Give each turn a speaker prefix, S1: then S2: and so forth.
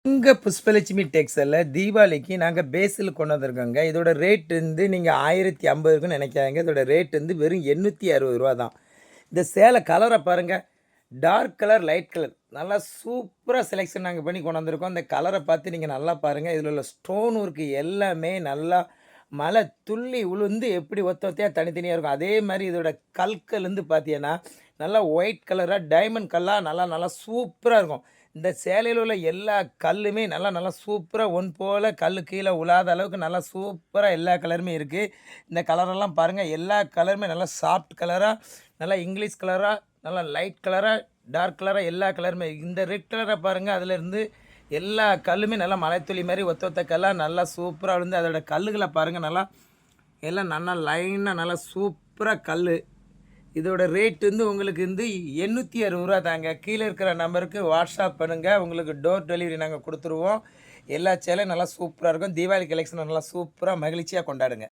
S1: உங்க புஷ்பலட்சுமி டெக்ஸ்டைல்ல தீபாவளிக்கு நாங்க பேசில் கொண்டு வந்திருக்கோங்க. இதோட ரேட் நீங்க 1050 இருக்குன்னு நெனைக்காதீங்க. இதோட ரேட் வெறும் ரூ. 860 தான். இந்த சேலை கலர பாருங்க. டார்க் கலர், லைட் கலர் நல்லா சூப்பரா செலக்ஷன் நாங்க பண்ணி கொண்டு வந்திருக்கோம். இந்த கலர பார்த்து நீங்க நல்லா பாருங்க. இதில உள்ள ஸ்டோன் ஒர்க் எல்லாமே நல்லா மழை துள்ளி உழுந்து எப்படி ஒத்த ஒத்தையா தனித்தனியா இருக்கும். அதே மாரி இதோட கற்கள் பார்த்தீங்கன்னா, நல்லா ஒயிட் கலரா டைமண்ட் கல்லா நல்லா நல்லா சூப்பரா இருக்கும். இந்த சேலையில உள்ள எல்லா கல்லுமே நல்லா நல்லா சூப்பரா ஒன் போல கல்லு கீழ உழாத அளவுக்கு நல்லா சூப்பரா எல்லா கலருமே இருக்கு. இந்த கலரெல்லாம் பாருங்க. எல்லா கலருமே நல்லா சாஃப்ட் கலரா, நல்லா இங்கிலீஷ் கலரா, நல்லா லைட் கலரா, டார்க் கலரா எல்லா கலருமே. இந்த ரெட் கலர பாருங்க. அதிலேருந்து எல்லா கல்லுமே நல்லா மழைத்துளி மாரி ஒத்த ஒத்த கல்லா நல்லா சூப்பரா விழுந்து அதோட கல்லுகள பாருங்க. நல்லா எல்லாம் நல்லா லைனா நல்லா சூப்பரா கல்லு. இதோட ரேட் உங்களுக்கு ரூ. 860 தாங்க. கீழ இருக்கிற நம்பருக்கு வாட்ஸ்அப் பண்ணுங்க. உங்களுக்கு டோர் டெலிவரி நாங்க குடுத்துருவோம். எல்லா சேலையும் நல்லா சூப்பரா இருக்கும். தீபாவளி கலெக்ஷன் நல்லா சூப்பரா மகிழ்ச்சியா கொண்டாடுங்க.